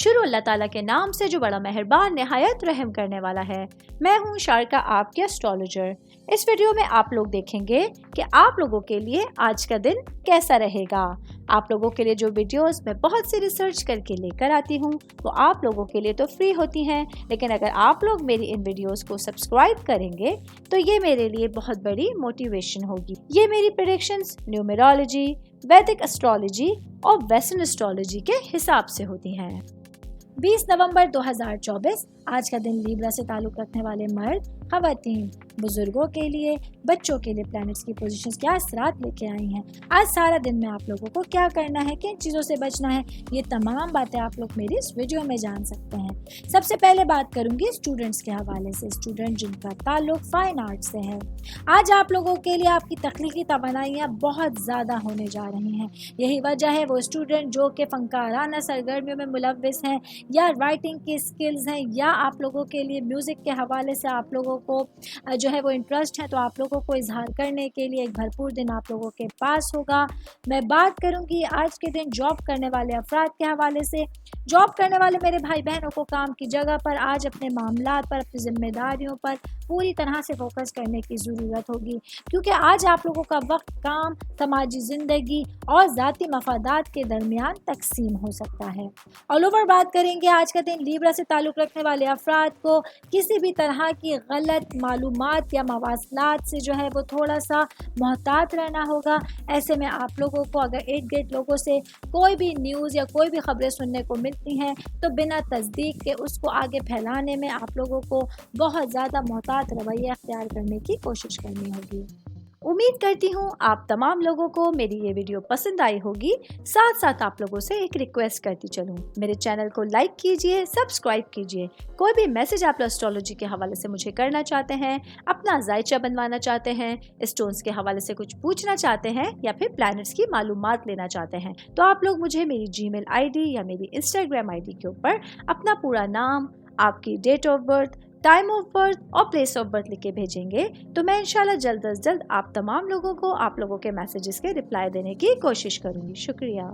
शुरू अल्लाह ताला के नाम से जो बड़ा मेहरबान निहायत रहम करने वाला है। मैं हूँ शारका, आपके एस्ट्रोलॉजर। इस वीडियो में आप लोग देखेंगे कि आप लोगों के लिए आज का दिन कैसा रहेगा। आप लोगों के लिए जो वीडियोस मैं बहुत सी रिसर्च करके लेकर आती हूँ वो आप लोगों के लिए तो फ्री होती हैं, लेकिन अगर आप लोग मेरी इन वीडियोस को सब्सक्राइब करेंगे तो ये मेरे लिए बहुत बड़ी मोटिवेशन होगी। ये मेरी प्रेडिक्शंस न्यूमेरोलॉजी, वैदिक एस्ट्रोलॉजी और वेस्टर्न एस्ट्रोलॉजी के हिसाब से होती हैं। 20 नवंबर 2024 आज का दिन लीब्रा से ताल्लुक़ रखने वाले मर्द, ख़वातीन, बुजुर्गों के लिए, बच्चों के लिए प्लैनेट्स की पोजीशंस क्या असरात लेके आई हैं। आज सारा दिन में आप लोगों को क्या करना है, किन चीज़ों से बचना है, ये तमाम बातें आप लोग मेरी इस वीडियो में जान सकते हैं। सबसे पहले बात करूंगी स्टूडेंट्स के हवाले से, स्टूडेंट जिनका ताल्लुक फाइन आर्ट से है। आज आप लोगों के लिए आपकी तख्लीकी तवानाइयाँ बहुत ज़्यादा होने जा रही हैं। यही वजह है वो स्टूडेंट जो कि फ़नकाराना सरगर्मियों में मुलव्विस हैं या राइटिंग की स्किल्स हैं या आप लोगों के लिए म्यूज़िक के हवाले से आप लोगों को जो है वो इंटरेस्ट है, तो आप लोगों को इजहार करने के लिए एक भरपूर दिन आप लोगों के पास होगा। मैं बात करूंगी आज के दिन जॉब करने वाले अफराद के हवाले से। जॉब करने वाले मेरे भाई बहनों को काम की जगह पर आज अपने मामलात पर, अपनी जिम्मेदारियों पर पूरी तरह से फोकस करने की ज़रूरत होगी, क्योंकि आज आप लोगों का वक्त काम, समाजी ज़िंदगी और ज़ाती मफादात के दरमियान तकसीम हो सकता है। ऑल ओवर बात करेंगे आज का दिन लीब्रा से ताल्लुक़ रखने वाले अफराद को किसी भी तरह की गलत मालूमात या मवासलात से जो है वो थोड़ा सा मोहतात रहना होगा। ऐसे में आप लोगों को अगर इर्द गिर्द लोगों से कोई भी न्यूज़ या कोई भी खबरें सुनने को मिलती हैं तो बिना तस्दीक के उसको आगे फैलाने में आप लोगों को बहुत ज़्यादा मोहतात रवैया अख्तियार करने की कोशिश करनी होगी। उम्मीद करती हूँ आप तमाम लोगों को मेरी ये वीडियो पसंद आई होगी। साथ साथ आप लोगों से एक रिक्वेस्ट करती चलूँ, मेरे चैनल को लाइक कीजिए, सब्सक्राइब कीजिए। कोई भी मैसेज आप एस्ट्रोलॉजी के हवाले से मुझे करना चाहते हैं, अपना जायचा बनवाना चाहते हैं, स्टोन्स के हवाले से कुछ पूछना चाहते हैं या फिर प्लैनेट्स की मालूमात लेना चाहते हैं, तो आप लोग मुझे मेरी जीमेल आईडी या मेरी इंस्टाग्राम आईडी के ऊपर अपना पूरा नाम, आपकी date of birth, time of birth और प्लेस ऑफ बर्थ लिख के भेजेंगे तो मैं इंशाल्लाह जल्द अज जल्द आप तमाम लोगों को आप लोगों के मैसेजेस के रिप्लाई देने की कोशिश करूंगी। शुक्रिया।